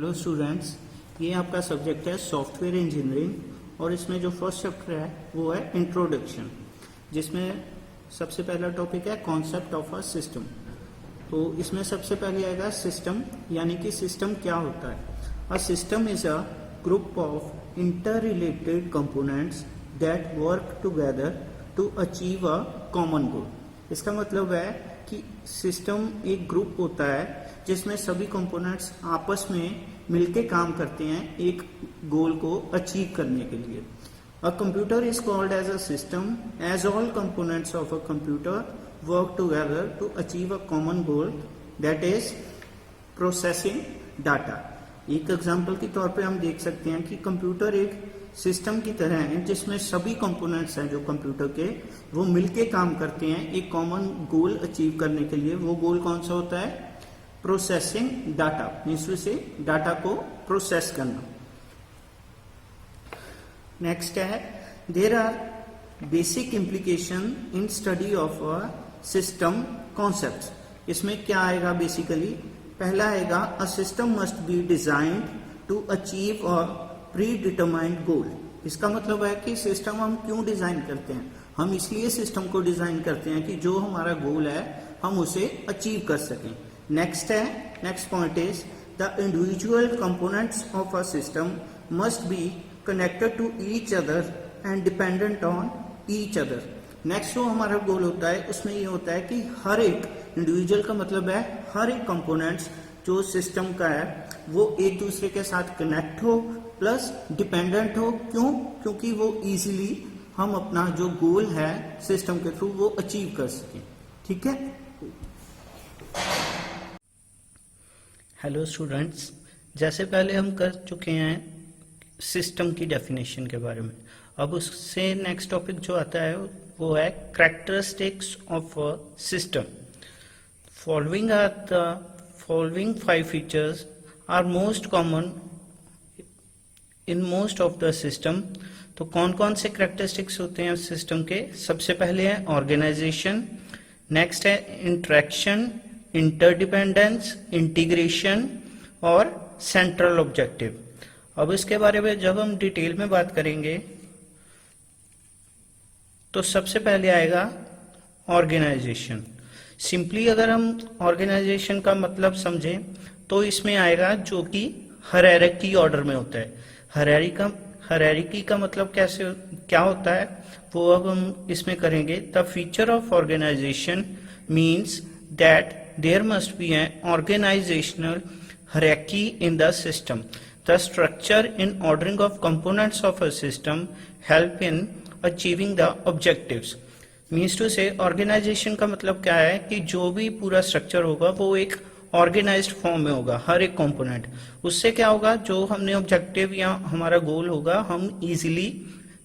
Hello students, ये आपका subject है सॉफ्टवेयर इंजीनियरिंग और इसमें जो फर्स्ट चैप्टर है वो है इंट्रोडक्शन, जिसमें सबसे पहला टॉपिक है कॉन्सेप्ट ऑफ अ सिस्टम। तो इसमें सबसे पहले आएगा सिस्टम, यानी कि सिस्टम क्या होता है। A system is a group of interrelated components that work together to achieve a common goal. इसका मतलब है कि सिस्टम एक ग्रुप होता है जिसमें सभी कंपोनेंट्स आपस में मिलके काम करते हैं एक गोल को अचीव करने के लिए। A computer is called as a system as all components of a computer work together to achieve a common goal that is processing data. एक एग्जांपल के तौर पे हम देख सकते हैं कि कंप्यूटर एक सिस्टम की तरह है जिसमें सभी कंपोनेंट्स हैं जो कंप्यूटर के वो मिलके काम करते हैं एक कॉमन गोल अचीव करने के लिए। वो गोल कौन सा होता है? प्रोसेसिंग डाटा, मीन्स से डाटा को प्रोसेस करना। नेक्स्ट है there are basic implication in study of a system concepts. इसमें क्या आएगा बेसिकली? पहला आएगा a system must be designed to achieve a predetermined goal. इसका मतलब है कि सिस्टम हम क्यों डिजाइन करते हैं? हम इसलिए सिस्टम को डिजाइन करते हैं कि जो हमारा गोल है हम उसे अचीव कर सकें। Next point is the individual components of a system must be connected to each other and dependent on each other. Next जो हमारा गोल होता है उसमें ये होता है कि हर एक इंडिविजुअल का मतलब है हर एक कंपोनेंट्स जो सिस्टम का है वो एक दूसरे के साथ कनेक्ट हो प्लस डिपेंडेंट हो। क्यों? क्योंकि वो इजीली हम अपना जो गोल है सिस्टम के थ्रू वो अचीव कर सकें। ठीक है। हेलो स्टूडेंट्स, जैसे पहले हम कर चुके हैं सिस्टम की डेफिनेशन के बारे में, अब उससे नेक्स्ट टॉपिक जो आता है वो है characteristics of a system. Following 5 features are most common in most of the system। तो कौन कौन से कैरेक्टरिस्टिक्स होते हैं सिस्टम के? सबसे पहले है ऑर्गेनाइजेशन, नेक्स्ट है इंटरेक्शन, इंटरडिपेंडेंस, इंटीग्रेशन और सेंट्रल ऑब्जेक्टिव। अब इसके बारे में जब हम डिटेल में बात करेंगे तो सबसे पहले आएगा ऑर्गेनाइजेशन। सिंपली अगर हम ऑर्गेनाइजेशन का मतलब समझें तो इसमें आएगा जो कि हायरार्की ऑर्डर में होता है। हायरार्की का मतलब क्या होता है वो अब हम इसमें करेंगे। The feature of organisation means that there must be an organisational hierarchy in the system. The structure in ordering of components of a system help in achieving the objectives. Means to say organisation का मतलब क्या है कि जो भी पूरा structure होगा वो एक ऑर्गेनाइज्ड फॉर्म में होगा, हर एक कंपोनेंट। उससे क्या होगा, जो हमने ऑब्जेक्टिव या हमारा गोल होगा हम इजीली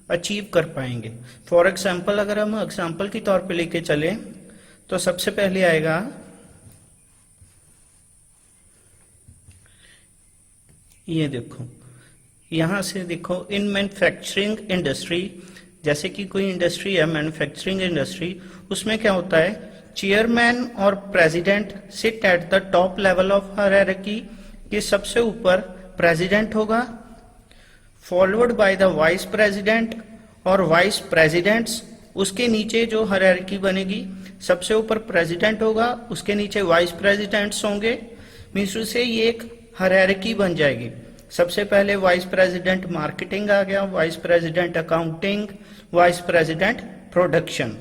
अचीव कर पाएंगे। फॉर एग्जांपल अगर हम एग्जांपल के तौर पे लेके चले तो सबसे पहले आएगा ये देखो, यहां से देखो इन मैन्युफैक्चरिंग इंडस्ट्री, जैसे कि कोई इंडस्ट्री है मैन्युफैक्चरिंग इंडस्ट्री, उसमें क्या होता है चेयरमैन और president sit at the top level of hierarchy. कि सबसे ऊपर प्रेसिडेंट होगा followed by the vice president और वाइस प्रेसिडेंट्स। उसके नीचे जो हायरार्की बनेगी सबसे ऊपर प्रेसिडेंट होगा, उसके नीचे वाइस प्रेसिडेंट्स होंगे। मीन्स से ये एक हायरार्की बन जाएगी। सबसे पहले वाइस प्रेसिडेंट मार्केटिंग आ गया, vice president accounting, vice president production.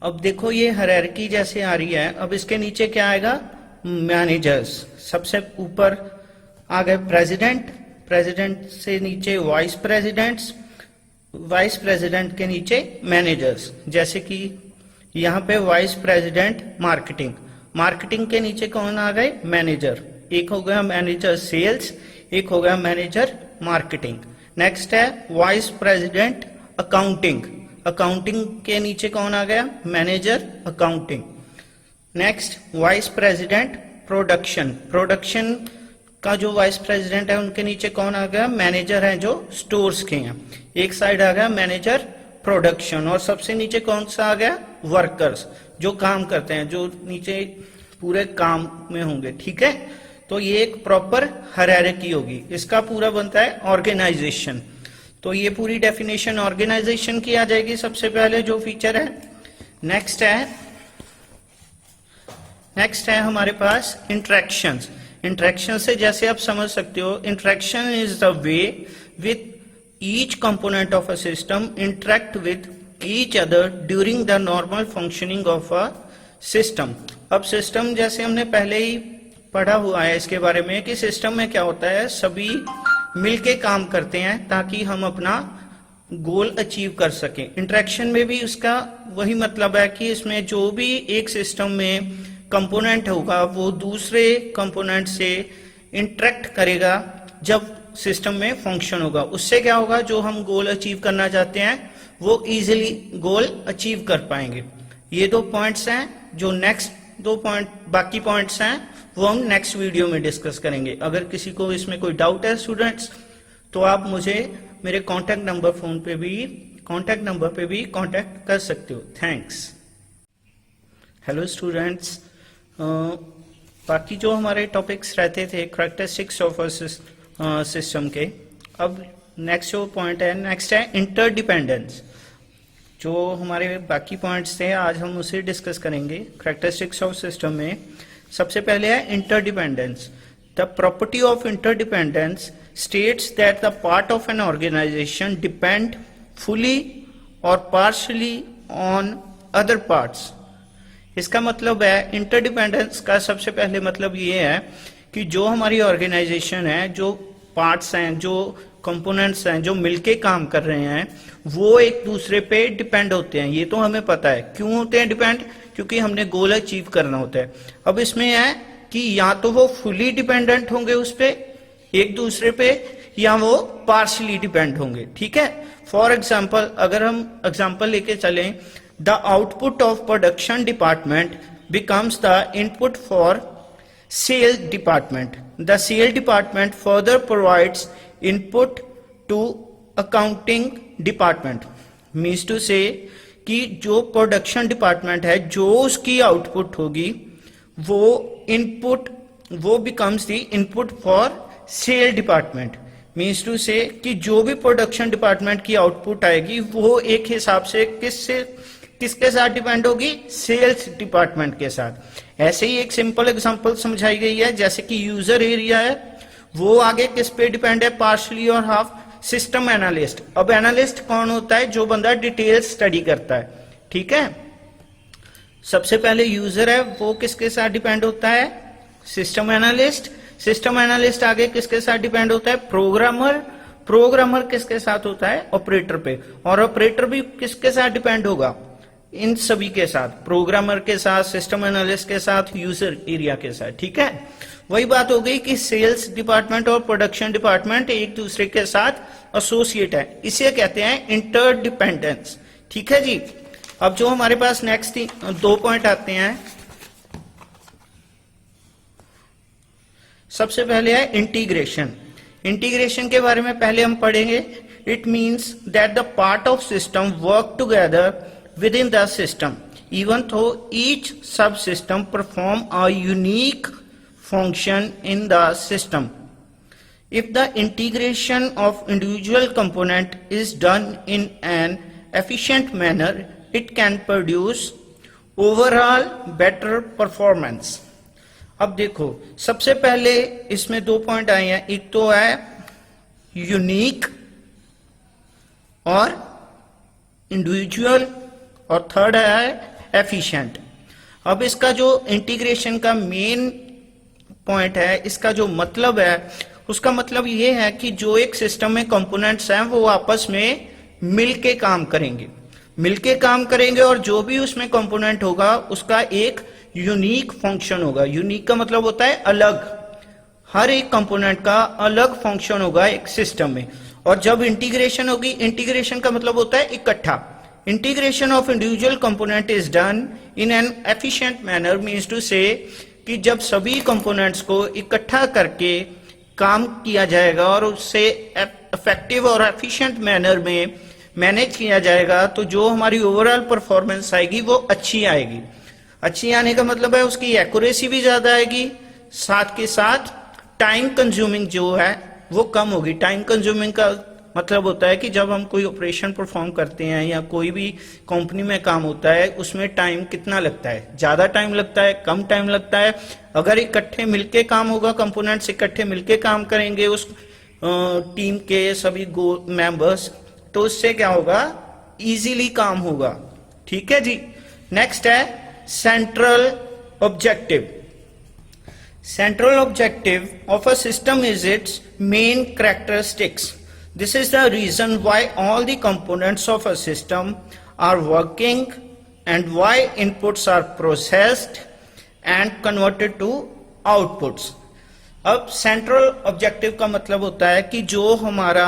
अब देखो ये हायरार्की जैसे आ रही है, अब इसके नीचे क्या आएगा? मैनेजर्स। सबसे ऊपर आ गए प्रेसिडेंट, प्रेसिडेंट से नीचे वाइस प्रेसिडेंट्स, वाइस प्रेसिडेंट के नीचे मैनेजर्स। जैसे कि यहाँ पे वाइस प्रेसिडेंट मार्केटिंग, मार्केटिंग के नीचे कौन आ गए? मैनेजर। एक हो गया मैनेजर सेल्स, एक हो गया मैनेजर मार्केटिंग। नेक्स्ट है वाइस प्रेसिडेंट अकाउंटिंग, अकाउंटिंग के नीचे कौन आ गया? Manager accounting. Next vice president production, production का जो वाइस प्रेसिडेंट है उनके नीचे कौन आ गया? मैनेजर है जो स्टोर्स के हैं। एक साइड आ गया मैनेजर प्रोडक्शन और सबसे नीचे कौन सा आ गया? वर्कर्स, जो काम करते हैं, जो नीचे पूरे काम में होंगे। ठीक है, तो ये एक प्रॉपर हायरार्की होगी। इसका पूरा बनता है ऑर्गेनाइजेशन। तो ये पूरी डेफिनेशन ऑर्गेनाइजेशन की आ जाएगी सबसे पहले जो फीचर है। नेक्स्ट है हमारे पास इंटरेक्शंस। इंटरेक्शन से जैसे आप समझ सकते हो, interaction is the way with each component of a system interact with each other during the normal functioning of a system. अब सिस्टम जैसे हमने पहले ही पढ़ा हुआ है इसके बारे में कि सिस्टम में क्या होता है, सभी मिलके काम करते हैं ताकि हम अपना गोल अचीव कर सकें। इंटरेक्शन में भी उसका वही मतलब है कि इसमें जो भी एक सिस्टम में कंपोनेंट होगा वो दूसरे कंपोनेंट से इंटरेक्ट करेगा जब सिस्टम में फंक्शन होगा। उससे क्या होगा, जो हम गोल अचीव करना चाहते हैं वो इजीली गोल अचीव कर पाएंगे। ये 2 पॉइंट्स हैं। जो नेक्स्ट 2 पॉइंट बाकी पॉइंट्स हैं वो हम नेक्स्ट वीडियो में डिस्कस करेंगे। अगर किसी को इसमें कोई डाउट है स्टूडेंट्स, तो आप मुझे मेरे कांटेक्ट नंबर पे भी कांटेक्ट कर सकते हो। थैंक्स। हेलो स्टूडेंट्स, बाकी जो हमारे टॉपिक्स रहते थे करैक्टरिस्टिक्स ऑफ अ सिस्टम के, अब नेक्स्ट जो पॉइंट है नेक्स्ट है इंटरडिपेंडेंस। जो हमारे बाकी पॉइंट्स थे आज हम उसे डिस्कस करेंगे। करैक्टरिस्टिक्स ऑफ सिस्टम में सबसे पहले है interdependence. The property of interdependence states that the part of an organization depend fully or partially on other parts। इसका मतलब है इंटरडिपेंडेंस का सबसे पहले मतलब ये है कि जो हमारी ऑर्गेनाइजेशन है, जो पार्ट्स हैं, जो कंपोनेंट्स हैं, जो मिलके काम कर रहे हैं, वो एक दूसरे पे डिपेंड होते हैं। ये तो हमें पता है। क्यों होते हैं डिपेंड? क्योंकि हमने गोल अचीव करना होता है। अब इसमें है कि या तो वो फुली डिपेंडेंट होंगे उस पे एक दूसरे पे, या वो पार्शली डिपेंड होंगे। ठीक है। फॉर एग्जाम्पल अगर हम एग्जाम्पल लेके चलें, the output of production department becomes the input for sale department. The sale department further provides input to accounting department. Means to say कि जो प्रोडक्शन डिपार्टमेंट है, जो उसकी आउटपुट होगी वो becomes the input for sale department. Means to say कि जो भी प्रोडक्शन डिपार्टमेंट की आउटपुट आएगी वो एक हिसाब से किसके साथ डिपेंड होगी? सेल्स डिपार्टमेंट के साथ। ऐसे ही एक सिंपल एग्जांपल समझाई गई है, जैसे कि यूजर एरिया है, वो आगे किस पे डिपेंड है? पार्शली और हाफ सिस्टम एनालिस्ट। अब एनालिस्ट कौन होता है? जो बंदा डिटेल स्टडी करता है। ठीक है। सबसे पहले यूजर है, वो किसके साथ डिपेंड होता है? System analyst. सिस्टम एनालिस्ट आगे किसके साथ डिपेंड होता है? प्रोग्रामर। प्रोग्रामर किसके साथ होता है? ऑपरेटर पे। और ऑपरेटर भी किसके साथ डिपेंड होगा? इन सभी के साथ, प्रोग्रामर के साथ, सिस्टम एनालिस्ट के साथ, यूजर एरिया के साथ। ठीक है। वही बात हो गई कि सेल्स डिपार्टमेंट और प्रोडक्शन डिपार्टमेंट एक दूसरे के साथ एसोसिएट है, इसे कहते हैं इंटरडिपेंडेंस। ठीक है जी। अब जो हमारे पास नेक्स्ट 2 पॉइंट आते हैं, सबसे पहले है इंटीग्रेशन। इंटीग्रेशन के बारे में पहले हम पढ़ेंगे। It means that the part of system work together within the system even though each subsystem perform a unique function in the system. If the integration of individual component is done in an efficient manner, it can produce overall better performance। अब देखो, सबसे पहले इसमें 2 point आए हैं। एक तो है यूनिक और इंडिविजुअल, और थर्ड है एफिशिएंट। अब इसका जो इंटीग्रेशन का मेन पॉइंट है, इसका जो मतलब है, उसका मतलब ये है कि जो एक सिस्टम में कंपोनेंट्स हैं वो आपस में मिलके काम करेंगे और जो भी उसमें कंपोनेंट होगा उसका एक यूनिक फंक्शन होगा। यूनिक का मतलब होता है अलग। हर एक कंपोनेंट का अलग फंक्शन होगा एक सिस्टम में। और जब इंटीग्रेशन होगी, इंटीग्रेशन का मतलब होता है इकट्ठा। Integration of individual component is done in an efficient manner. Means to say कि जब सभी कंपोनेंट्स को इकट्ठा करके काम किया जाएगा और उससे इफेक्टिव और एफिशिएंट मैनर में मैनेज किया जाएगा, तो जो हमारी ओवरऑल परफॉर्मेंस आएगी वो अच्छी आएगी। अच्छी आने का मतलब है उसकी एक्यूरेसी भी ज्यादा आएगी, साथ के साथ टाइम कंज्यूमिंग जो है वो कम होगी। टाइम कंज्यूमिंग का मतलब होता है कि जब हम कोई ऑपरेशन परफॉर्म करते हैं या कोई भी कंपनी में काम होता है, उसमें टाइम कितना लगता है, ज्यादा टाइम लगता है, कम टाइम लगता है। अगर इकट्ठे मिलके काम होगा, कंपोनेंट्स इकट्ठे मिलके काम करेंगे उस टीम के सभी मेंबर्स, तो उससे क्या होगा, इजीली काम होगा। ठीक है जी। नेक्स्ट है central objective. Central objective of a system is its main characteristics. This is the reason why all the components of a system are working and why inputs are processed and converted to outputs. अब central objective का मतलब होता है कि जो हमारा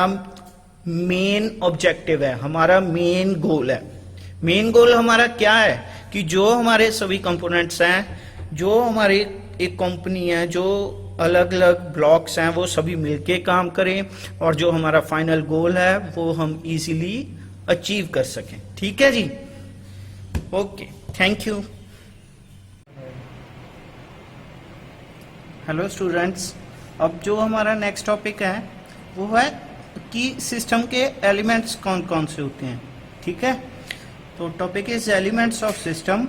main objective है, हमारा मेन गोल है। मेन गोल हमारा क्या है कि जो हमारे सभी कंपोनेंट्स हैं, जो हमारी एक कंपनी है, जो अलग अलग ब्लॉक्स हैं, वो सभी मिलके काम करें और जो हमारा फाइनल गोल है वो हम इजीली अचीव कर सकें। ठीक है जी। Okay, thank you. Hello students, अब जो हमारा नेक्स्ट टॉपिक है वो है कि सिस्टम के एलिमेंट्स कौन कौन से होते हैं। ठीक है, तो topic is elements of system.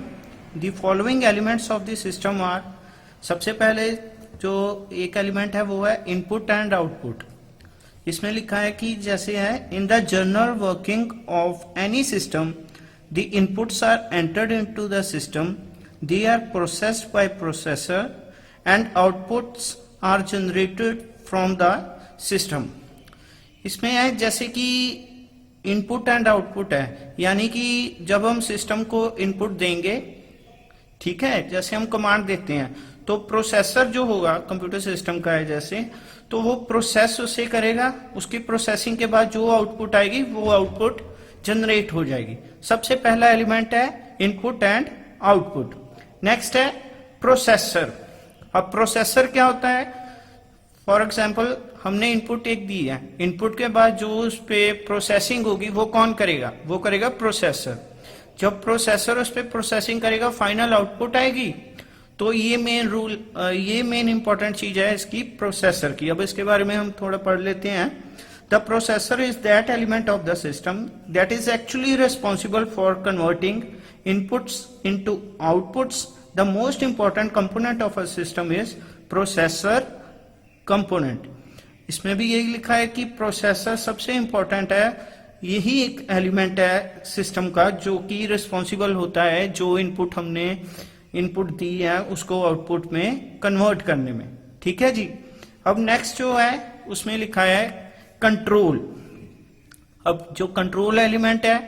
The following elements of the system are, सबसे पहले जो एक एलिमेंट है वो है इनपुट एंड आउटपुट। इसमें लिखा है कि जैसे है, in the general working of any system the inputs are entered into the system, they are processed by processor and outputs are generated from the system. इसमें है जैसे कि इनपुट एंड आउटपुट है, यानी कि जब हम सिस्टम को इनपुट देंगे, ठीक है, जैसे हम कमांड देते हैं, तो प्रोसेसर जो होगा कंप्यूटर सिस्टम का है जैसे, तो वो प्रोसेस उसे करेगा, उसकी प्रोसेसिंग के बाद जो आउटपुट आएगी वो आउटपुट जनरेट हो जाएगी। सबसे पहला एलिमेंट है इनपुट एंड आउटपुट। नेक्स्ट है प्रोसेसर। अब प्रोसेसर क्या होता है, फॉर एग्जाम्पल हमने इनपुट एक दी है, इनपुट के बाद जो उस पर प्रोसेसिंग होगी वो कौन करेगा, वो करेगा प्रोसेसर। जब प्रोसेसर उस पर प्रोसेसिंग करेगा, फाइनल आउटपुट आएगी। तो ये मेन रूल, ये मेन इंपॉर्टेंट चीज है इसकी, प्रोसेसर की। अब इसके बारे में हम थोड़ा पढ़ लेते हैं। The processor is that element of the system that is actually responsible for converting inputs into outputs. The most important component of a system is processor component. इसमें भी यही लिखा है कि प्रोसेसर सबसे इंपॉर्टेंट है, यही एक एलिमेंट है सिस्टम का जो कि रिस्पॉन्सिबल होता है जो इनपुट हमने इनपुट दी है उसको आउटपुट में कन्वर्ट करने में। ठीक है जी। अब नेक्स्ट जो है उसमें लिखा है कंट्रोल। अब जो कंट्रोल एलिमेंट है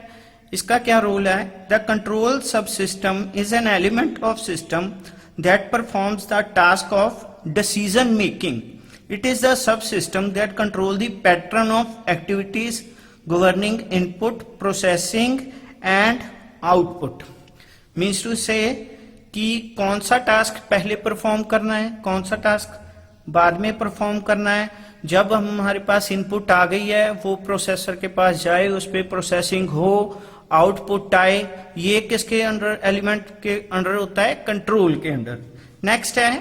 इसका क्या रोल है, the control sub system is an element of system that performs the task of decision making. It is the sub system that control the pattern of activities governing input, processing and output. Means to say कि कौन सा task पहले perform करना है, कौन सा task बाद में परफॉर्म करना है। जब हमारे पास इनपुट आ गई है वो प्रोसेसर के पास जाए, उस पर प्रोसेसिंग हो, आउटपुट आए, ये किसके अंडर, एलिमेंट के अंडर होता है, कंट्रोल के अंडर। नेक्स्ट है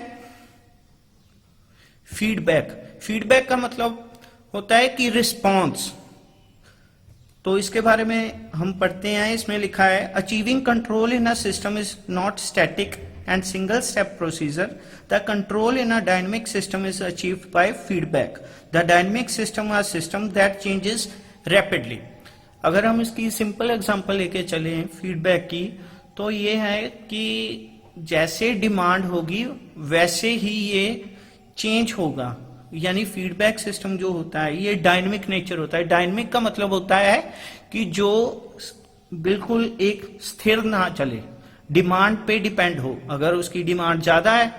फीडबैक। फीडबैक का मतलब होता है कि रिस्पॉन्स। तो इसके बारे में हम पढ़ते हैं। इसमें लिखा है achieving control in a system is not static and single step procedure. The control in a dynamic system is achieved by feedback. The dynamic system are system that changes rapidly. अगर हम इसकी सिंपल एग्जांपल लेके चले feedback की, तो ये है कि जैसे डिमांड होगी वैसे ही ये चेंज होगा। यानी फीडबैक सिस्टम जो होता है ये डायनेमिक नेचर होता है। डायनेमिक का मतलब होता है कि जो बिल्कुल एक स्थिर ना चले, डिमांड पे डिपेंड हो। अगर उसकी डिमांड ज्यादा है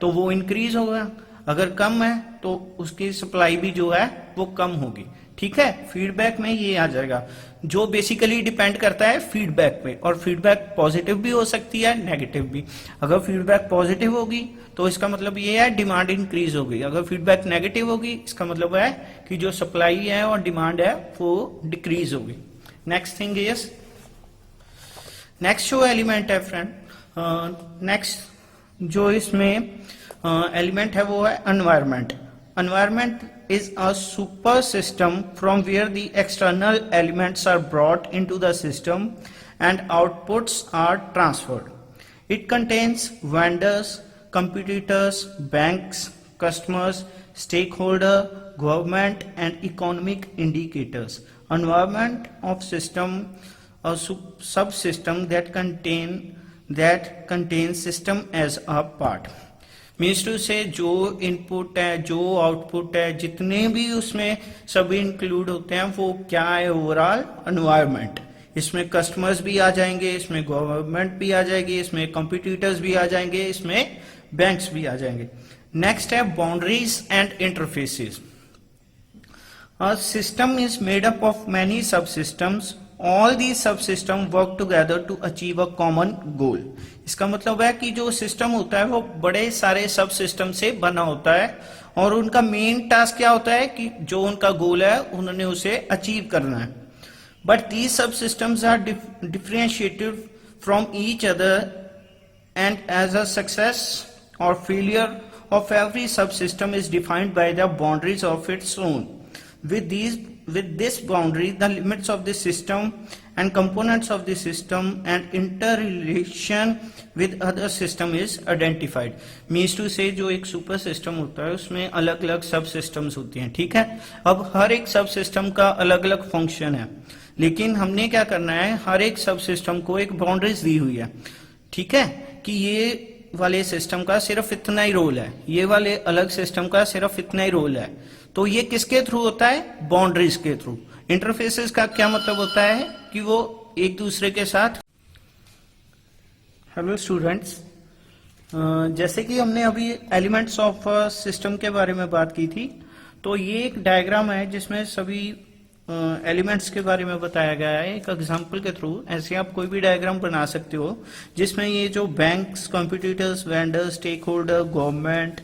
तो वो इंक्रीज होगा, अगर कम है तो उसकी सप्लाई भी जो है वो कम होगी। ठीक है, फीडबैक में ये आ जाएगा जो बेसिकली डिपेंड करता है फीडबैक पे। और फीडबैक पॉजिटिव भी हो सकती है, नेगेटिव भी। अगर फीडबैक पॉजिटिव होगी तो इसका मतलब ये है डिमांड इंक्रीज होगी। अगर फीडबैक नेगेटिव होगी इसका मतलब है कि जो सप्लाई है और डिमांड है वो डिक्रीज होगी। नेक्स्ट थिंग इज, नेक्स्ट जो एलिमेंट है फ्रेंड, नेक्स्ट जो इसमें एलिमेंट है वो है environment. environment is a super system from where the external elements are brought into the system and outputs are transferred. It contains vendors, competitors, banks, customers, stakeholder, government and economic indicators. Environment of system, a subsystem that contains system as a part. Means to say जो input है, जो output है, जितने भी उसमें सभी include होते हैं वो क्या है, ओवरऑल एनवायरनमेंट. इसमें कस्टमर्स भी आ जाएंगे, इसमें गवर्नमेंट भी आ जाएगी, इसमें कॉम्पिटिटर्स भी आ जाएंगे, इसमें बैंक्स भी आ जाएंगे. नेक्स्ट है boundaries and interfaces. A system is made up of many subsystems. All these subsystems work together to achieve a common goal. इसका मतलब है कि जो सिस्टम होता है वो बड़े सारे सब सिस्टम से बना होता है और उनका मेन टास्क क्या होता है कि जो उनका गोल है उन्होंने उसे अचीव करना है. But these sub systems are differentiated from each other and as a success और failure of every sub system is defined by the boundaries of its own. With this boundary, the limits of the system and components of the system and interrelation with other system is identified. Means to say जो एक super system होता है उसमें अलग अलग सब systems होती हैं. ठीक है, अब हर एक सब सिस्टम का अलग अलग फंक्शन है, लेकिन हमने क्या करना है, हर एक सब सिस्टम को एक बाउंड्रीज दी हुई है. ठीक है, कि ये वाले सिस्टम का सिर्फ इतना ही रोल है, ये वाले अलग सिस्टम का सिर्फ इतना ही रोल है. तो ये किसके थ्रू होता है, बाउंड्रीज के थ्रू. इंटरफेसेस का क्या मतलब होता है कि वो एक दूसरे के साथ. हेलो स्टूडेंट्स, जैसे कि हमने अभी एलिमेंट्स ऑफ सिस्टम के बारे में बात की थी, तो ये एक डायग्राम है जिसमें सभी एलिमेंट्स के बारे में बताया गया है एक एग्जांपल के थ्रू. ऐसे आप कोई भी डायग्राम बना सकते हो जिसमें ये जो banks, competitors, vendors, stake holder, government,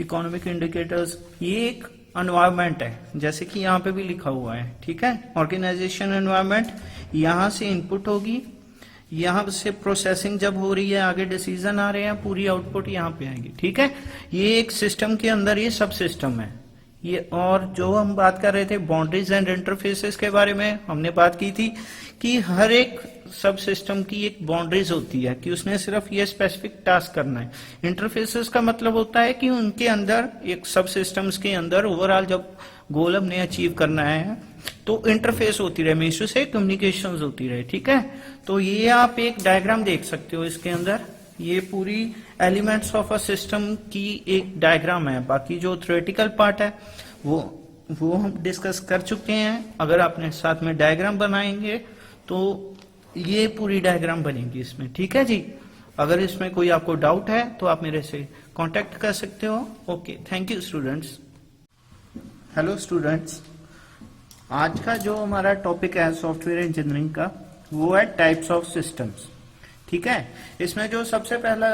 economic indicators, ये एक एनवायरनमेंट है, जैसे कि यहाँ पे भी लिखा हुआ है. ठीक है, ऑर्गेनाइजेशन एनवायरनमेंट. यहाँ से इनपुट होगी, यहाँ से प्रोसेसिंग जब हो रही है, आगे डिसीजन आ रहे हैं, पूरी आउटपुट यहाँ पे आएगी. ठीक है, ये एक सिस्टम के अंदर ये सब सिस्टम है ये. और जो हम बात कर रहे थे बाउंड्रीज एंड इंटरफेसेस के बारे में, हमने बात की थी कि हर एक सब सिस्टम की एक बाउंड्रीज होती है कि उसने सिर्फ ये स्पेसिफिक टास्क करना है. इंटरफेसेस का मतलब होता है कि उनके अंदर एक सब सिस्टम्स के अंदर ओवरऑल जब गोल हमने अचीव करना है तो इंटरफेस होती रहे, मीन्स से कम्युनिकेशन होती रहे. ठीक है, तो ये आप एक डायग्राम देख सकते हो इसके अंदर. ये पूरी एलिमेंट्स ऑफ अ सिस्टम की एक डायग्राम है. बाकी जो थ्योरेटिकल पार्ट है वो हम डिस्कस कर चुके हैं. अगर आपने साथ में डायग्राम बनाएंगे तो ये पूरी डायग्राम बनेगी इसमें. ठीक है जी, अगर इसमें कोई आपको डाउट है तो आप मेरे से कांटेक्ट कर सकते हो. Okay, thank you students. Hello students, आज का जो हमारा टॉपिक है सॉफ्टवेयर इंजीनियरिंग का वो है टाइप्स ऑफ सिस्टम्स. ठीक है, इसमें जो सबसे पहला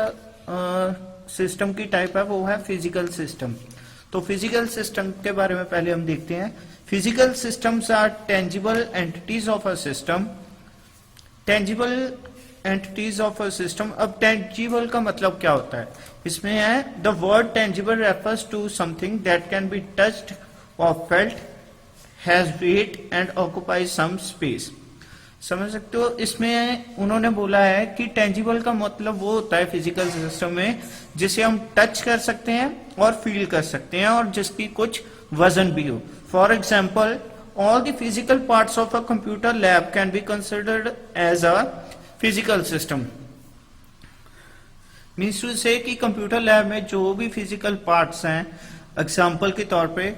सिस्टम की टाइप है वो है फिजिकल सिस्टम. तो फिजिकल सिस्टम के बारे में पहले हम देखते हैं. Physical systems are tangible entities of a system. Tangible entities of a system. अब टेंजिबल का मतलब क्या होता है, इसमें है the word tangible refers to something that can be touched और felt, has weight and occupies some space. समझ सकते हो, इसमें उन्होंने बोला है कि टेंजिबल का मतलब वो होता है फिजिकल सिस्टम में जिसे हम टच कर सकते हैं और फील कर सकते हैं और जिसकी कुछ वजन भी हो. For example, all the physical parts of a computer lab can be considered as a physical system. Means to say कि कंप्यूटर लैब में जो भी फिजिकल पार्ट्स हैं, एग्जाम्पल के तौर पे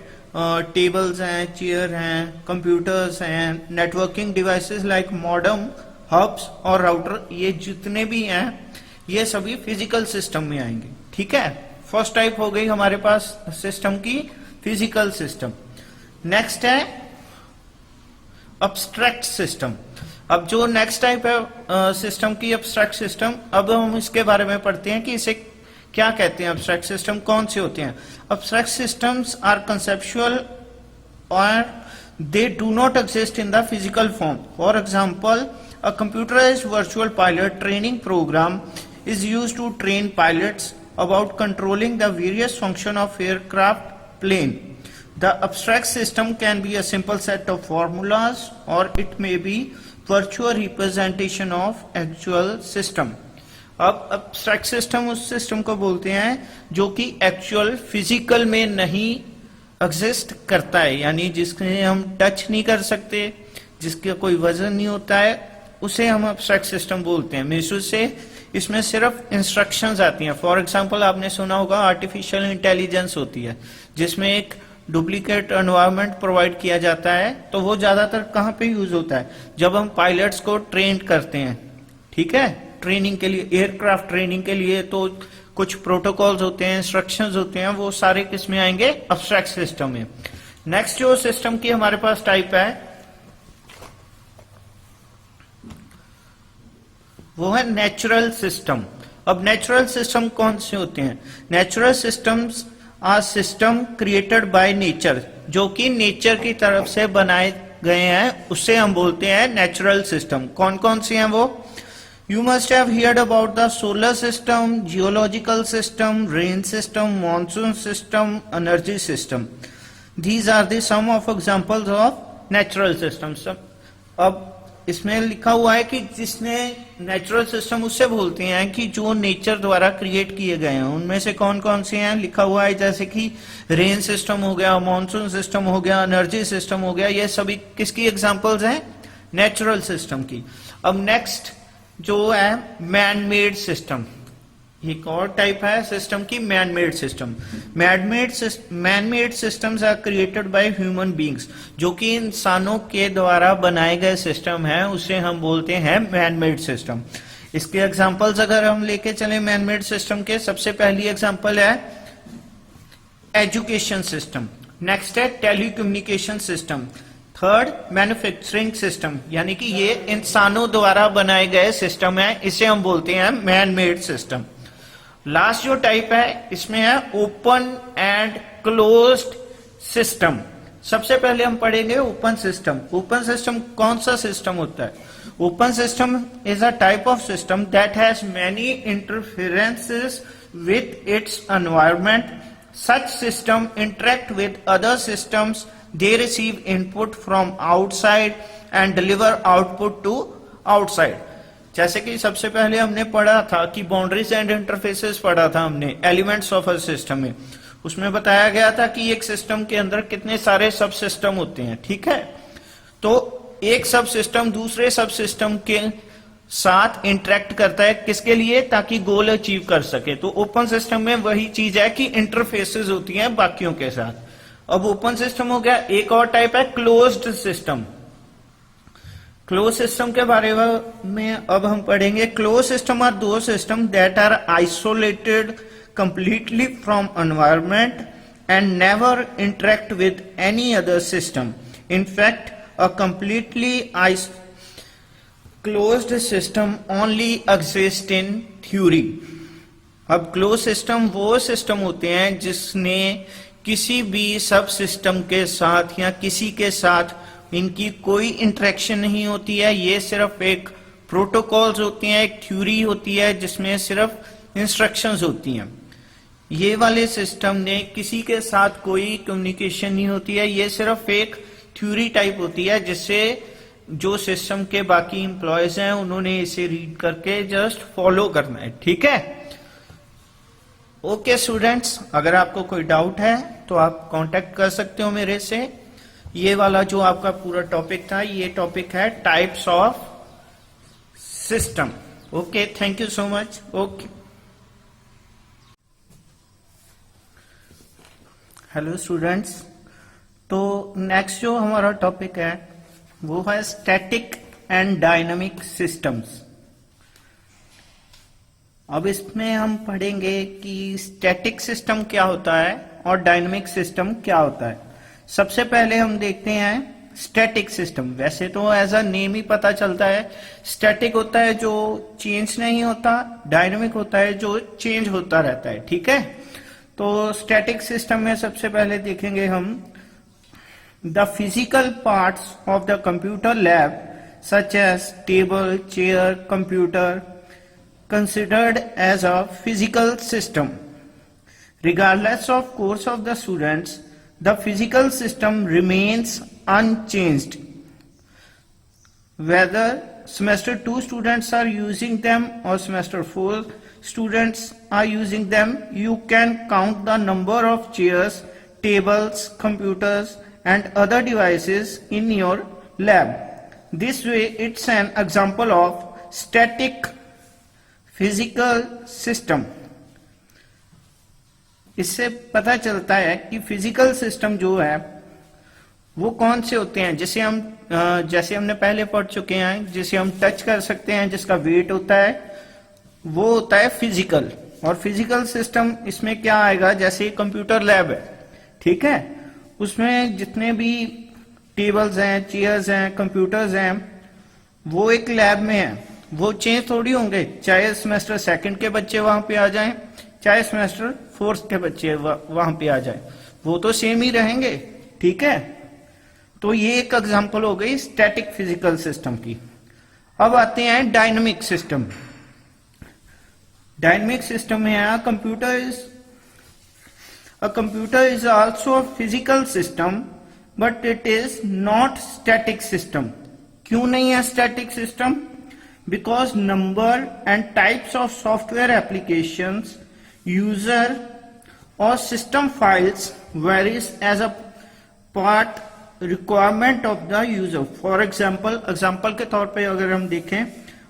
टेबल्स हैं, चेयर हैं, कंप्यूटर्स हैं, networking devices like modem, hubs और राउटर, ये जितने भी हैं ये सभी फिजिकल सिस्टम में आएंगे. ठीक है, फर्स्ट टाइप हो गई हमारे पास सिस्टम की फिजिकल सिस्टम. नेक्स्ट है अब्स्ट्रैक्ट सिस्टम. अब जो नेक्स्ट टाइप है सिस्टम की अब्स्ट्रैक्ट सिस्टम, अब हम इसके बारे में पढ़ते हैं कि इसे क्या कहते हैं, अब्स्ट्रैक्ट सिस्टम कौन से होते हैं. अब्स्ट्रैक्ट सिस्टम्स आर कंसेप्चुअल और they do not exist in the physical form. For example, a computerized virtual pilot training program is used to train pilots about controlling the various function of aircraft plane. The abstract system can be a simple set of formulas or it may be virtual representation of actual system. अब abstract system उस system को बोलते हैं जो कि actual physical में नहीं exist करता है, यानी जिसके हम touch नहीं कर सकते, जिसका कोई वजन नहीं होता है, उसे हम abstract system बोलते हैं. मिसू से इसमें सिर्फ इंस्ट्रक्शंस आती हैं. फॉर एग्जांपल आपने सुना होगा आर्टिफिशियल इंटेलिजेंस होती है जिसमें एक डुप्लीकेट एनवायरनमेंट प्रोवाइड किया जाता है. तो वो ज्यादातर कहाँ पे यूज होता है? जब हम पायलट्स को ट्रेन करते हैं, ठीक है, ट्रेनिंग के लिए, एयरक्राफ्ट ट्रेनिंग के लिए, तो कुछ प्रोटोकॉल्स होते हैं, इंस्ट्रक्शंस होते हैं, वो सारे किस में आएंगे? एब्स्ट्रैक्ट सिस्टम में. नेक्स्ट जो सिस्टम की हमारे पास टाइप है वो है नेचुरल सिस्टम. अब नेचुरल सिस्टम कौन से होते हैं? Natural systems are system created by nature, जो कि नेचर की तरफ से बनाए गए हैं, उससे हम बोलते हैं नेचुरल सिस्टम. कौन कौन से हैं वो? You must have heard about the solar system, geological system, rain system, monsoon system, energy system. These are the some of examples of natural systems. अब इसमें लिखा हुआ है कि जिसने नेचुरल सिस्टम उससे बोलते हैं कि जो नेचर द्वारा क्रिएट किए गए हैं. उनमें से कौन कौन से हैं लिखा हुआ है, जैसे कि रेन सिस्टम हो गया, मॉनसून सिस्टम हो गया, एनर्जी सिस्टम हो गया. ये सभी किसकी एग्जांपल्स हैं? नेचुरल सिस्टम की. अब नेक्स्ट जो है मैन मेड सिस्टम. एक और टाइप है सिस्टम की man made system. Man made systems are created by human beings, जो कि इंसानों के द्वारा बनाए गए सिस्टम है, उसे हम बोलते हैं मैन मेड सिस्टम. इसके एग्जांपल्स अगर हम लेके चले मैन मेड सिस्टम के, सबसे पहली एग्जांपल है एजुकेशन सिस्टम. नेक्स्ट है telecommunication system. Third manufacturing system, यानी कि ये इंसानों द्वारा बनाए गए सिस्टम है, इसे हम बोलते हैं मैन मेड सिस्टम. लास्ट जो टाइप है इसमें है ओपन एंड क्लोज्ड सिस्टम. सबसे पहले हम पढ़ेंगे ओपन सिस्टम. ओपन सिस्टम कौन सा सिस्टम होता है? Open system is a type of system that has many interferences with its environment. Such system interact with other systems. They receive input from outside and deliver output to outside. जैसे कि सबसे पहले हमने पढ़ा था कि बाउंड्रीज एंड इंटरफेसेस पढ़ा था हमने एलिमेंट्स ऑफ अ सिस्टम में. उसमें बताया गया था कि एक सिस्टम के अंदर कितने सारे सब सिस्टम होते हैं, ठीक है. तो एक सब सिस्टम दूसरे सब सिस्टम के साथ इंटरेक्ट करता है, किसके लिए? ताकि गोल अचीव कर सके. तो ओपन सिस्टम में वही चीज है कि इंटरफेसेस होती हैं बाकियों के साथ. अब ओपन सिस्टम हो गया. एक और टाइप है क्लोज्ड सिस्टम. क्लोज सिस्टम के बारे में अब हम पढ़ेंगे. Close system are those system that are isolated completely from environment and never interact with any other system. In fact a completely closed system only exist in theory. अब close system वो system होते हैं जिसने किसी भी सब system के साथ या किसी के साथ इनकी कोई इंटरेक्शन नहीं होती है. ये सिर्फ एक प्रोटोकॉल्स होती हैं, एक थ्योरी होती है जिसमें सिर्फ इंस्ट्रक्शंस होती हैं. ये वाले सिस्टम ने किसी के साथ कोई कम्युनिकेशन नहीं होती है. ये सिर्फ एक थ्योरी टाइप होती है जिससे जो सिस्टम के बाकी एम्प्लॉयज हैं उन्होंने इसे रीड करके जस्ट फॉलो करना है, ठीक है. ओके स्टूडेंट्स, अगर आपको कोई डाउट है तो आप कांटेक्ट कर सकते हो मेरे से. ये वाला जो आपका पूरा टॉपिक था, ये टॉपिक है types of system. Okay, thank you so much. Okay, hello students. तो नेक्स्ट जो हमारा टॉपिक है वो है स्टैटिक एंड डायनामिक सिस्टम्स. अब इसमें हम पढ़ेंगे कि स्टैटिक सिस्टम क्या होता है और डायनामिक सिस्टम क्या होता है. सबसे पहले हम देखते हैं स्टैटिक सिस्टम. वैसे तो एज अ नेम ही पता चलता है. स्टैटिक होता है जो चेंज नहीं होता, डायनामिक होता है जो चेंज होता रहता है, ठीक है. तो स्टैटिक सिस्टम में सबसे पहले देखेंगे हम the physical parts of the computer lab such as table, chair, computer considered as a physical system. Regardless of course of the students, the physical system remains unchanged. Whether semester 2 students are using them or semester 4 students are using them, you can count the number of chairs, tables, computers and other devices in your lab. This way it's an example of static physical system. इससे पता चलता है कि physical system जो है वो कौन से होते हैं, जैसे हमने पहले पढ़ चुके हैं, जिसे हम टच कर सकते हैं, जिसका वेट होता है, वो होता है फिजिकल. और फिजिकल सिस्टम इसमें क्या आएगा, जैसे कंप्यूटर लैब है, ठीक है, उसमें जितने भी टेबल्स हैं, चेयर्स हैं, कंप्यूटर्स हैं, वो एक लैब में है, वो चेंज थोड़ी होंगे, चाहे सेमेस्टर सेकंड के बच्चे वहां पे आ जाएं, चाहे सेमेस्टर फोर्थ के बच्चे वहां पे आ जाएं, वो तो सेम ही रहेंगे. ठीक है, तो ये एक एग्जांपल हो गई स्टैटिक फिजिकल सिस्टम की. अब आते हैं डायनामिक सिस्टम. डायनामिक सिस्टम में है a computer is also a physical system but it is not static system. क्यों नहीं है static system? Because number and types of software applications, user or system files varies as a part requirement of the user. For example के तौर पे अगर हम देखें,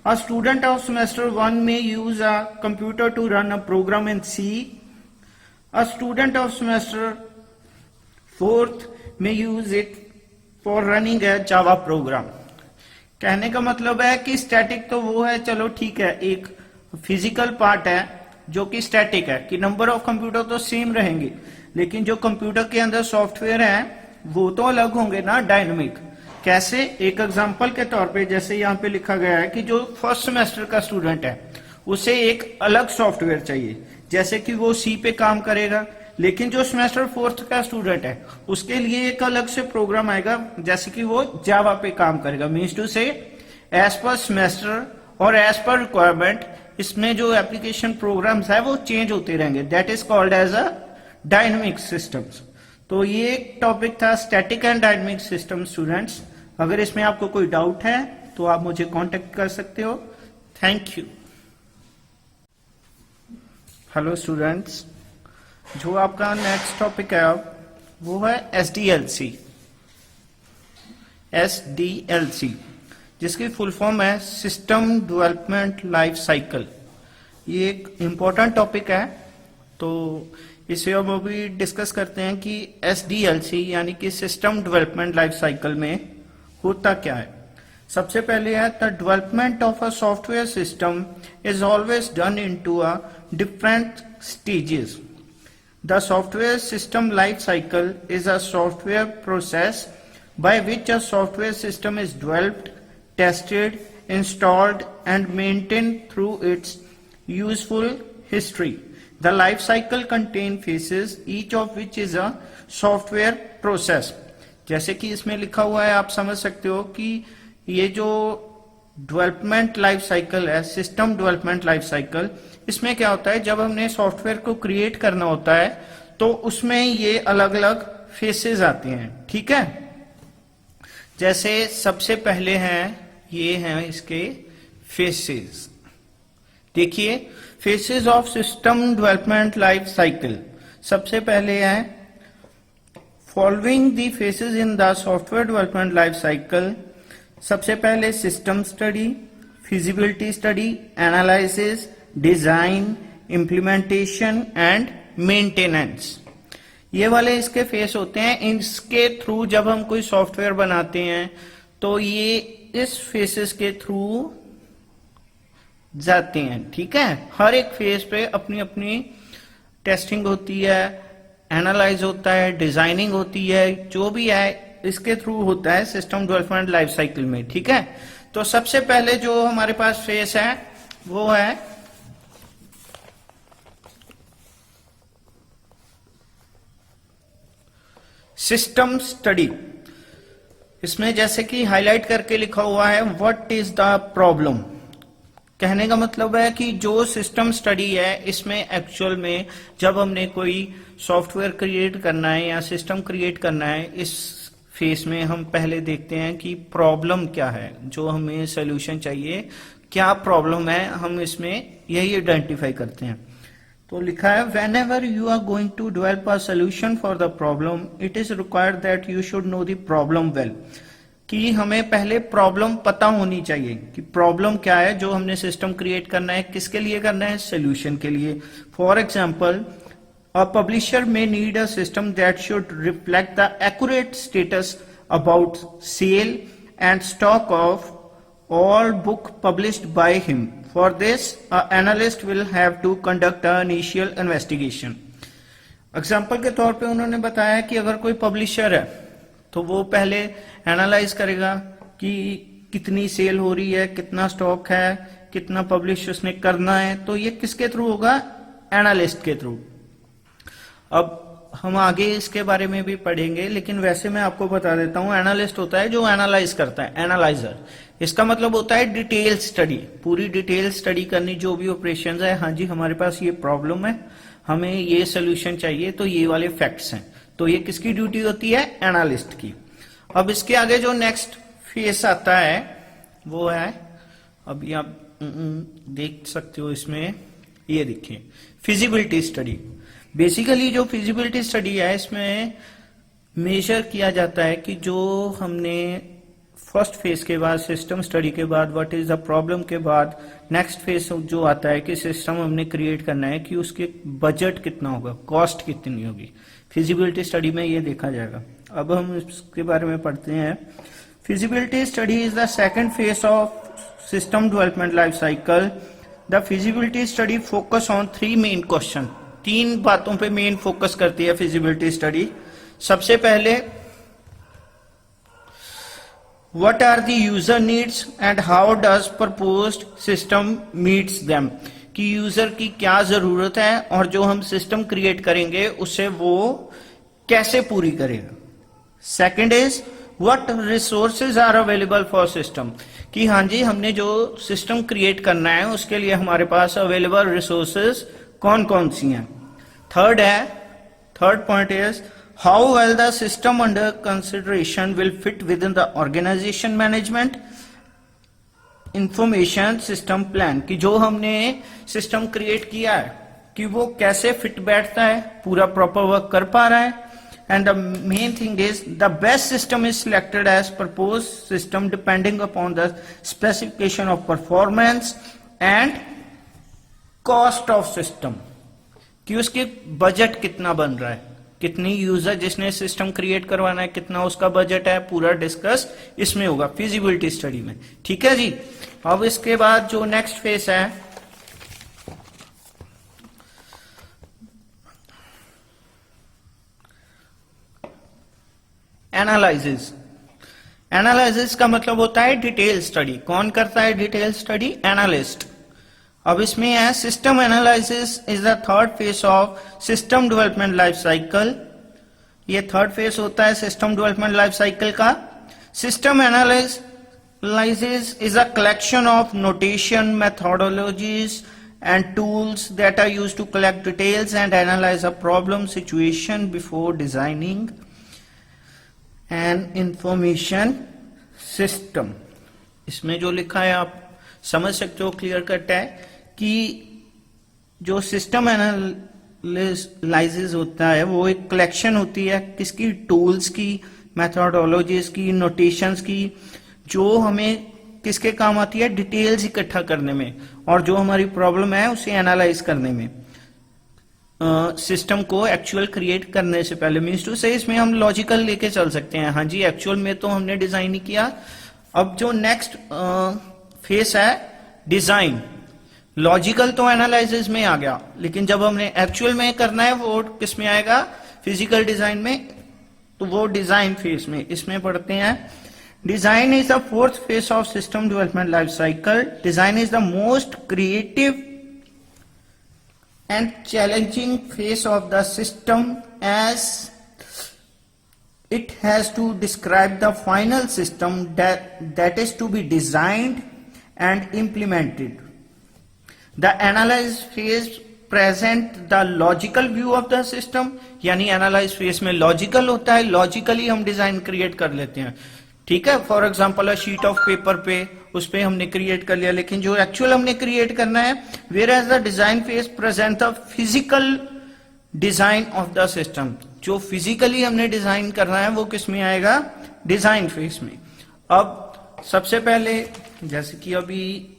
a student of semester 1 may use a computer to run a program in C. A student of semester 4th may use it for running a Java program. कहने का मतलब है कि स्टैटिक तो वो है, चलो ठीक है, एक फिजिकल पार्ट है जो कि स्टैटिक है, कि नंबर ऑफ कंप्यूटर तो सेम रहेंगे, लेकिन जो कंप्यूटर के अंदर सॉफ्टवेयर है वो तो अलग होंगे ना, डायनामिक. कैसे? एक एग्जांपल के तौर पे जैसे यहाँ पे लिखा गया है कि जो फर्स्ट सेमेस्टर का स्टूडेंट है उसे एक अलग सॉफ्टवेयर चाहिए, जैसे कि वो सी पे काम करेगा, लेकिन जो सेमेस्टर फोर्थ का स्टूडेंट है उसके लिए एक अलग से प्रोग्राम आएगा, जैसे कि वो जावा पे काम करेगा. Means to say as per semester और एज पर रिक्वायरमेंट इसमें जो एप्लीकेशन प्रोग्राम्स है वो चेंज होते रहेंगे. That is called as a dynamic systems. तो ये एक टॉपिक था static and dynamic system. Students, अगर इसमें आपको कोई डाउट है तो आप मुझे कांटेक्ट कर सकते हो. Thank you. हेलो स्टूडेंट्स, जो आपका नेक्स्ट टॉपिक है वो है SDLC. SDLC जिसकी फुल फॉर्म है सिस्टम डेवलपमेंट लाइफ साइकिल. ये एक इम्पोर्टेंट टॉपिक है, तो इसे हम अभी डिस्कस करते हैं कि SDLC यानी कि सिस्टम डेवलपमेंट लाइफ साइकिल में होता क्या है. सबसे पहले है the development of a software system is always done into a different stages. The software system life cycle is a software process by which a software system is developed, tested, installed and maintained through its useful history. The life cycle contains phases, each of which is a software process. जैसे कि इसमें लिखा हुआ है, आप समझ सकते हो कि ये जो डेवलपमेंट लाइफ साइकिल है, सिस्टम डेवलपमेंट लाइफ साइकिल, इसमें क्या होता है, जब हमने सॉफ्टवेयर को क्रिएट करना होता है तो उसमें ये अलग अलग फेसेस आते हैं. ठीक है, जैसे सबसे पहले हैं, ये हैं इसके फेसेस. देखिए, faces of system development life cycle. सबसे पहले है following the faces in the software development life cycle. सबसे पहले system study, feasibility study, analysis, design, implementation and maintenance. ये वाले इसके फेस होते हैं. इसके थ्रू जब हम कोई सॉफ्टवेयर बनाते हैं तो ये इस फेसेस के थ्रू जाते हैं. ठीक है, हर एक फेस पे अपनी अपनी टेस्टिंग होती है, एनालाइज होता है, डिजाइनिंग होती है, जो भी है इसके थ्रू होता है सिस्टम डेवलपमेंट लाइफ साइकिल में. ठीक है, तो सबसे पहले जो हमारे पास फेस है वो है सिस्टम स्टडी. इसमें जैसे कि हाईलाइट करके लिखा हुआ है व्हाट इज द प्रॉब्लम. कहने का मतलब है कि जो सिस्टम स्टडी है इसमें एक्चुअल में जब हमने कोई सॉफ्टवेयर क्रिएट करना है या सिस्टम क्रिएट करना है, इस फेस में हम पहले देखते हैं कि प्रॉब्लम क्या है, जो हमें सोल्यूशन चाहिए, क्या प्रॉब्लम है, हम इसमें यही आइडेंटिफाई करते हैं। तो लिखा है whenever you are going to develop a solution for the problem it is required that you should know the problem well, कि हमें पहले प्रॉब्लम पता होनी चाहिए कि प्रॉब्लम क्या है जो हमने सिस्टम क्रिएट करना है, किसके लिए करना है, सोल्यूशन के लिए। For example, a publisher may need a system that should reflect the accurate status about sale and stock of all book published by him. For this, an analyst will have to conduct an initial investigation. Example के तौर पे उन्होंने बताया कि अगर कोई publisher है तो वो पहले एनालाइज करेगा कि कितनी सेल हो रही है, कितना स्टॉक है, कितना पब्लिश उसने करना है। तो ये किसके थ्रू होगा, एनालिस्ट के थ्रू। अब हम आगे इसके बारे में भी पढ़ेंगे, लेकिन वैसे मैं आपको बता देता हूं, एनालिस्ट होता है जो एनालाइज करता है, एनालाइजर। इसका मतलब होता है डिटेल स्टडी, पूरी डिटेल स्टडी करनी, जो भी ऑपरेशंस है। हाँ जी, हमारे पास ये प्रॉब्लम है, हमें ये सोल्यूशन चाहिए, तो ये वाले फैक्ट्स हैं। तो ये किसकी ड्यूटी होती है, एनालिस्ट की। अब इसके आगे जो नेक्स्ट फेस आता है वो है, अभी आप देख सकते हो इसमें, ये देखिए फिजिबिलिटी स्टडी। बेसिकली जो फिजिबिलिटी स्टडी है इसमें मेजर किया जाता है कि जो हमने फर्स्ट फेज के बाद, सिस्टम स्टडी के बाद, व्हाट इज द प्रॉब्लम के बाद नेक्स्ट फेज जो आता है कि सिस्टम हमने क्रिएट करना है, कि उसके बजट कितना होगा, कॉस्ट कितनी होगी। फिजिबिलिटी स्टडी में ये देखा जाएगा। अब हम इसके बारे में पढ़ते हैं। Feasibility study is the second phase of system development life cycle. The feasibility study focus on 3 main question. 3 बातों पे मेन फोकस करती है फिजिबिलिटी स्टडी। सबसे पहले, what are the user needs and how does proposed system meets them, कि user की क्या जरूरत है और जो हम सिस्टम क्रिएट करेंगे उससे वो कैसे पूरी करेगा। Second is what resources are available for system, कि हाँ जी हमने जो सिस्टम क्रिएट करना है उसके लिए हमारे पास अवेलेबल रिसोर्सेज कौन कौन सी हैं। Third point is how well the system under consideration will fit within the organization management information system plan, कि जो हमने सिस्टम क्रिएट किया है कि वो कैसे फिट बैठता है, पूरा प्रॉपर वर्क कर पा रहा है। And the main thing is the best system is selected as propose system depending upon the specification of performance and cost of system, कि उसके बजट कितना बन रहा है, कितनी यूजर जिसने सिस्टम क्रिएट करवाना है, कितना उसका बजट है, पूरा डिस्कस इसमें होगा फिजिबिलिटी स्टडी में। ठीक है जी। अब इसके बाद जो नेक्स्ट फेस है, एनालिसिस। एनालिसिस का मतलब होता है डिटेल स्टडी। कौन करता है डिटेल स्टडी, एनालिस्ट। अब इसमें है system analysis is the third phase of system development life cycle. ये थर्ड फेज होता है सिस्टम डेवलपमेंट लाइफ साइकिल का। System analysis is a collection of notation, methodologies and tools that are used to collect details and analyze a problem situation before designing an information system। इसमें जो लिखा है आप समझ सकते हो, क्लियर कट है कि जो सिस्टम एनालिसिस होता है वो एक कलेक्शन होती है किसकी, टूल्स की, मेथोडोलॉजीज की, नोटेशंस की, जो हमें किसके काम आती है, डिटेल्स इकट्ठा करने में और जो हमारी प्रॉब्लम है उसे एनालाइज करने में, सिस्टम को एक्चुअल क्रिएट करने से पहले। मीन्स टू से इसमें हम लॉजिकल लेके चल सकते हैं। हाँ जी, एक्चुअल में तो हमने डिजाइन ही किया। अब जो नेक्स्ट फेस है डिजाइन। लॉजिकल तो एनालिसिस में आ गया, लेकिन जब हमने एक्चुअल में करना है वो किस में आएगा, फिजिकल डिजाइन में, तो वो डिजाइन फेस में। इसमें पढ़ते हैं Design is the fourth phase of system development life cycle. Design is the most creative and challenging phase of the system as it has to describe the final system that is to be designed and implemented. The analyse phase present the logical view of the system, यानी analyse phase में logical होता है, logically हम design create कर लेते हैं, ठीक है। For example a sheet of paper पे उस पे हमने क्रिएट कर लिया, लेकिन जो एक्चुअल हमने क्रिएट करना है, whereas the design phase present the physical design of the system, जो फिजिकली हमने डिजाइन करना है वो किस में आएगा, डिजाइन फेज में। अब सबसे पहले जैसे कि अभी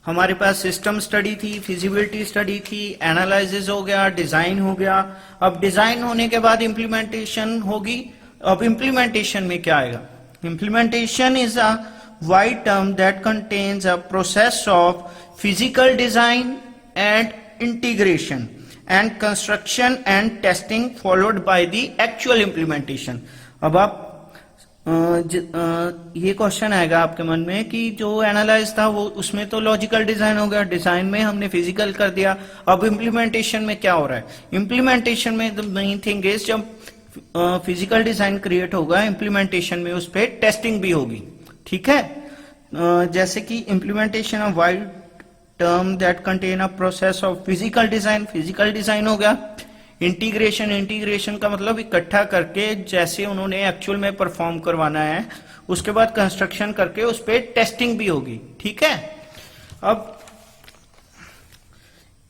हमारे पास सिस्टम स्टडी थी, फिजिबिलिटी स्टडी थी, एनालिसिस हो गया, डिजाइन हो गया। अब डिजाइन होने के बाद इंप्लीमेंटेशन होगी। अब इंप्लीमेंटेशन में क्या आएगा, implementation is a wide term that contains a process of physical design and integration and construction and testing followed by the actual implementation. अब आप ये क्वेश्चन आएगा आपके मन में कि जो एनालाइज था वो उसमें तो लॉजिकल डिजाइन हो गया, डिजाइन में हमने फिजिकल कर दिया, अब इंप्लीमेंटेशन में क्या हो रहा है। इंप्लीमेंटेशन में द मेन थिंग इज जब फिजिकल डिजाइन क्रिएट होगा, इंप्लीमेंटेशन में उस पर टेस्टिंग भी होगी, ठीक है। जैसे कि implementation of wide term that contain a process of physical design, physical design हो गया। इंटीग्रेशन, इंटीग्रेशन का मतलब इकट्ठा करके जैसे उन्होंने एक्चुअल में परफॉर्म करवाना है, उसके बाद कंस्ट्रक्शन करके उस पर टेस्टिंग भी होगी, ठीक है। अब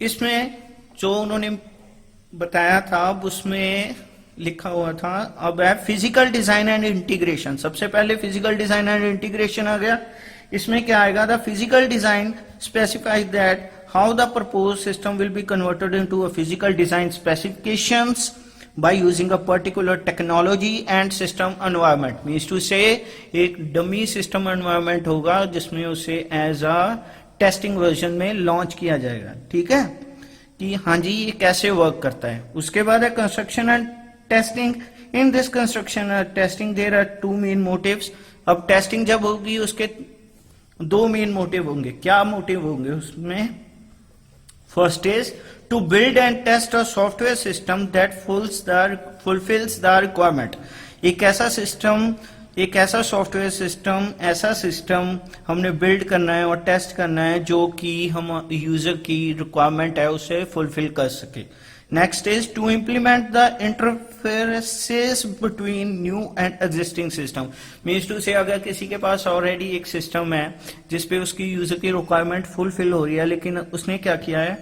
इसमें जो उन्होंने बताया था अब उसमें लिखा हुआ था, अब है फिजिकल डिजाइन एंड इंटीग्रेशन। सबसे पहले फिजिकल डिजाइन एंड इंटीग्रेशन आ गया। इसमें क्या आएगा, the physical design specifies that how the proposed system will be converted into a physical design specifications by using a particular technology and system environment, means to say एक dummy system environment होगा जिसमें उसे as a testing version में launch किया जाएगा, ठीक है, कि हाँ जी ये कैसे वर्क करता है। उसके बाद है construction and testing. In this construction and testing there are two main motives. अब टेस्टिंग जब होगी उसके दो मेन मोटिव होंगे। क्या मोटिव होंगे उसमें, First is to build and test a software system that fulfills the requirement. एक ऐसा सिस्टम, एक ऐसा सॉफ्टवेयर सिस्टम, ऐसा सिस्टम हमने बिल्ड करना है और टेस्ट करना है जो कि हम यूजर की रिक्वायरमेंट है उसे फुलफिल कर सके। Next is to implement the interferences between new and existing system. Means to say अगर किसी के पास ऑलरेडी एक सिस्टम है जिसपे उसकी यूजर की रिक्वायरमेंट फुलफिल हो रही है, लेकिन उसने क्या किया है,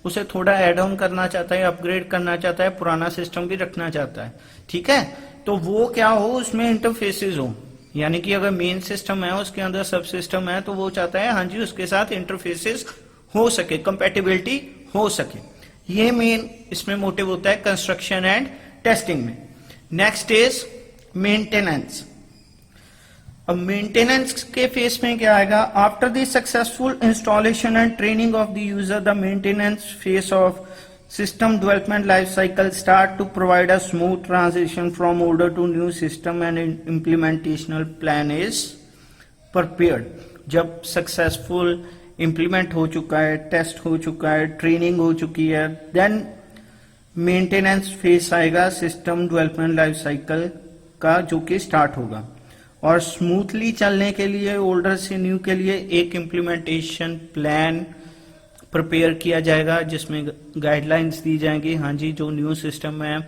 उसे थोड़ा एड ऑन करना चाहता है, अपग्रेड करना चाहता है, पुराना सिस्टम भी रखना चाहता है, ठीक है, तो वो क्या हो, उसमें इंटरफेसेस हो। यानी कि अगर मेन सिस्टम है उसके अंदर सब सिस्टम है तो वो चाहता है हाँ जी उसके साथ इंटरफेसेस हो सके, कंपैटिबिलिटी हो सके। ये मेन इसमें मोटिव होता है कंस्ट्रक्शन एंड टेस्टिंग में। Next is maintenance. अब मेंटेनेंस के फेस में क्या आएगा, after the successful installation and training of the user the maintenance face of system development life cycle start to provide a smooth transition from older to new system and implementational plan is prepared। जब successful implement हो चुका है, test हो चुका है, training हो चुकी है, देन मेंटेनेंस फेस आएगा सिस्टम डेवलपमेंट लाइफ साइकिल का, जो कि स्टार्ट होगा। और स्मूथली चलने के लिए ओल्डर से न्यू के लिए एक इम्प्लीमेंटेशन प्लान प्रिपेयर किया जाएगा जिसमें गाइडलाइंस दी जाएंगी, हाँ जी जो न्यू सिस्टम है,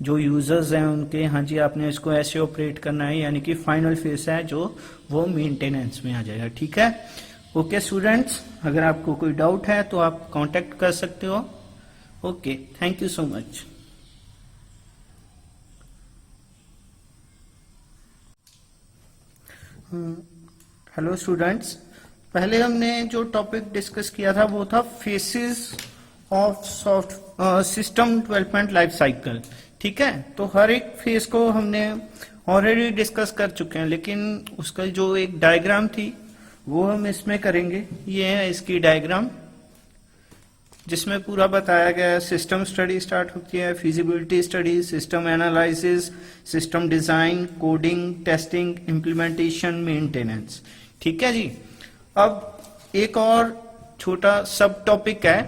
जो यूजर्स हैं उनके, हाँ जी आपने इसको ऐसे ऑपरेट करना है, यानी कि फाइनल फेस है जो वो मेंटेनेंस में आ जाएगा, ठीक है। ओके स्टूडेंट्स, अगर आपको कोई डाउट है तो आप कांटेक्ट कर सकते हो। Okay, thank you so much. Hello students, पहले हमने जो टॉपिक डिस्कस किया था वो था faces of system development life cycle, ठीक है। तो हर एक फेस को हमने ऑलरेडी डिस्कस कर चुके हैं, लेकिन उसका जो एक डायग्राम थी वो हम इसमें करेंगे। ये है इसकी डायग्राम जिसमें पूरा बताया गया है। सिस्टम स्टडी स्टार्ट होती है, feasibility study, system analysis, system design, coding, testing, implementation, maintenance, ठीक है जी। अब एक और छोटा सब टॉपिक है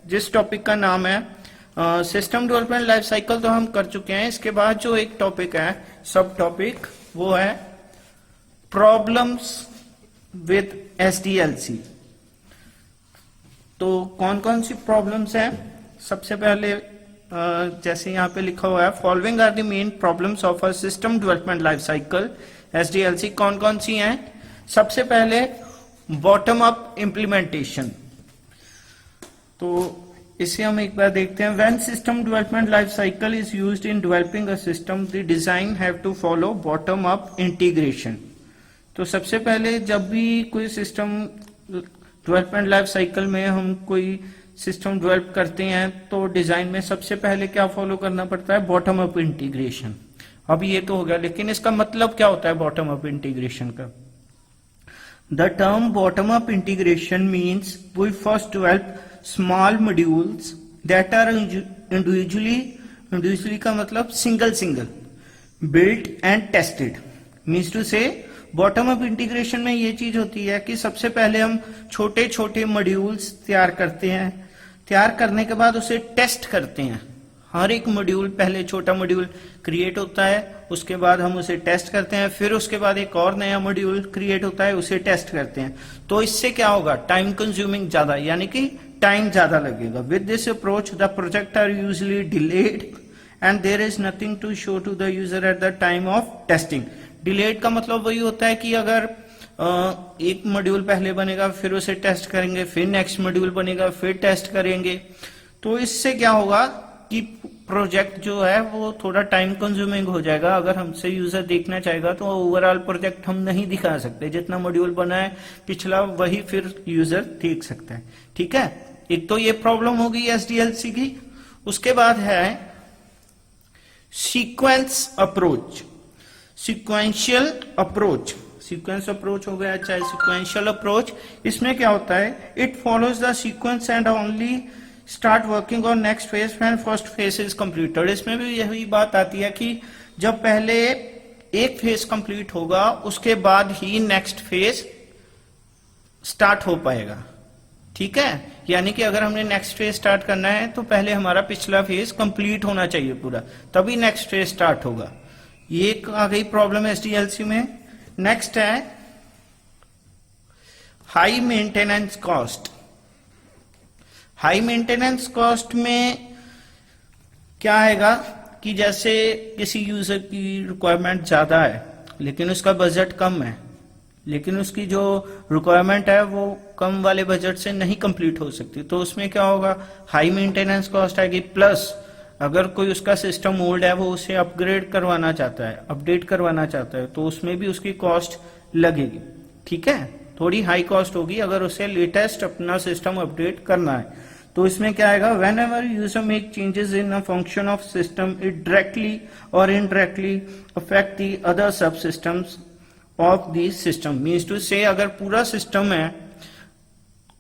जिस टॉपिक का नाम है सिस्टम डेवलपमेंट लाइफ साइकिल, तो हम कर चुके हैं। इसके बाद जो एक टॉपिक है सब टॉपिक वो है प्रॉब्लम्स विद SDLC। तो कौन कौन सी प्रॉब्लम्स हैं? सबसे पहले जैसे यहाँ पे लिखा हुआ है, following are the main problems of a system development life cycle SDLC। कौन कौन सी हैं? सबसे पहले बॉटम अप इम्प्लीमेंटेशन। तो इसे हम एक बार देखते हैं। When system development life cycle is used in developing a system, the design have to follow bottom up integration. तो सबसे पहले जब भी कोई सिस्टम डेवलपमेंट लाइफ साइकिल में हम कोई सिस्टम डेवलप करते हैं तो डिजाइन में सबसे पहले क्या फॉलो करना पड़ता है? Bottom up integration. अब ये तो हो गया, लेकिन इसका मतलब क्या होता है बॉटम अप इंटीग्रेशन का? The term bottom up integration means we first develop small modules that are individually का मतलब single built and tested. Means to say bottom up integration में ये चीज होती है कि सबसे पहले हम छोटे छोटे मॉड्यूल्स तैयार करते हैं, तैयार करने के बाद उसे टेस्ट करते हैं। हर एक मॉड्यूल, पहले छोटा मॉड्यूल क्रिएट होता है, उसके बाद हम उसे टेस्ट करते हैं, फिर उसके बाद एक और नया मॉड्यूल क्रिएट होता है, उसे टेस्ट करते हैं। तो इससे क्या होगा? टाइम कंज्यूमिंग ज्यादा, यानी कि टाइम ज्यादा लगेगा। With this approach the project are usually delayed and there is nothing to show to the user at the time of testing. Delayed का मतलब वही होता है कि अगर एक मॉड्यूल पहले बनेगा, फिर उसे टेस्ट करेंगे, फिर नेक्स्ट मॉड्यूल बनेगा, फिर टेस्ट करेंगे, तो इससे क्या होगा कि प्रोजेक्ट जो है वो थोड़ा टाइम कंज्यूमिंग हो जाएगा। अगर हमसे यूजर देखना चाहेगा तो ओवरऑल प्रोजेक्ट हम नहीं दिखा सकते, जितना मॉड्यूल बना है पिछला वही फिर यूजर देख सकता है। ठीक है, एक तो ये प्रॉब्लम होगी SDLC की। उसके बाद है sequence approach, sequential approach. Sequence approach हो गया, चाहे सिक्वेंशियल अप्रोच। इसमें क्या होता है? It follows the sequence and only start working on next phase when first phase is completed. इसमें भी यही बात आती है कि जब पहले एक फेज कंप्लीट होगा उसके बाद ही नेक्स्ट फेज स्टार्ट हो पाएगा। ठीक है, यानी कि अगर हमने नेक्स्ट फेज स्टार्ट करना है तो पहले हमारा पिछला फेज कंप्लीट होना चाहिए पूरा, तभी नेक्स्ट फेज स्टार्ट होगा। ये आ गई प्रॉब्लम SDLC में। नेक्स्ट है high maintenance cost. High maintenance cost में क्या आएगा कि जैसे किसी यूजर की रिक्वायरमेंट ज्यादा है लेकिन उसका बजट कम है, लेकिन उसकी जो रिक्वायरमेंट है वो कम वाले बजट से नहीं कंप्लीट हो सकती, तो उसमें क्या होगा? हाई मेंटेनेंस कॉस्ट आएगी। प्लस अगर कोई उसका सिस्टम ओल्ड है, वो उसे अपग्रेड करवाना चाहता है, अपडेट करवाना चाहता है, तो उसमें भी उसकी कॉस्ट लगेगी। ठीक है, थोड़ी हाई कॉस्ट होगी अगर उसे लेटेस्ट अपना सिस्टम अपडेट करना है। तो इसमें क्या आएगा? Whenever user make changes in a function of system, it directly और indirectly affect the other sub systems of the system. Means to say अगर पूरा सिस्टम है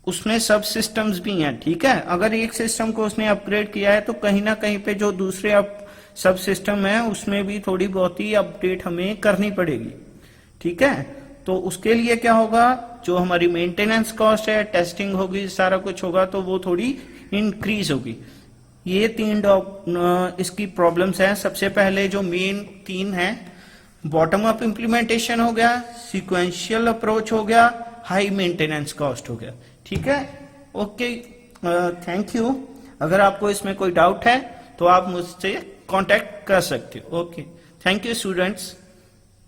उसमें सब सिस्टम्स भी हैं। ठीक है, अगर एक सिस्टम को उसने अपग्रेड किया है तो कहीं ना कहीं पे जो दूसरे सब सिस्टम है उसमें भी थोड़ी बहुत ही अपडेट हमें करनी पड़ेगी। ठीक है, तो उसके लिए क्या होगा? जो हमारी मेंटेनेंस कॉस्ट है, टेस्टिंग होगी, सारा कुछ होगा, तो वो थोड़ी इंक्रीज होगी। ये तीन इसकी प्रॉब्लम्स हैं। सबसे पहले जो मेन तीन है, बॉटम अप इम्प्लीमेंटेशन हो गया, सिक्वेंशियल अप्रोच हो गया, हाई मेंटेनेंस कॉस्ट हो गया। ठीक है, ओके, थैंक यू। अगर आपको इसमें कोई डाउट है तो आप मुझसे कांटेक्ट कर सकते हो। Okay, thank you students.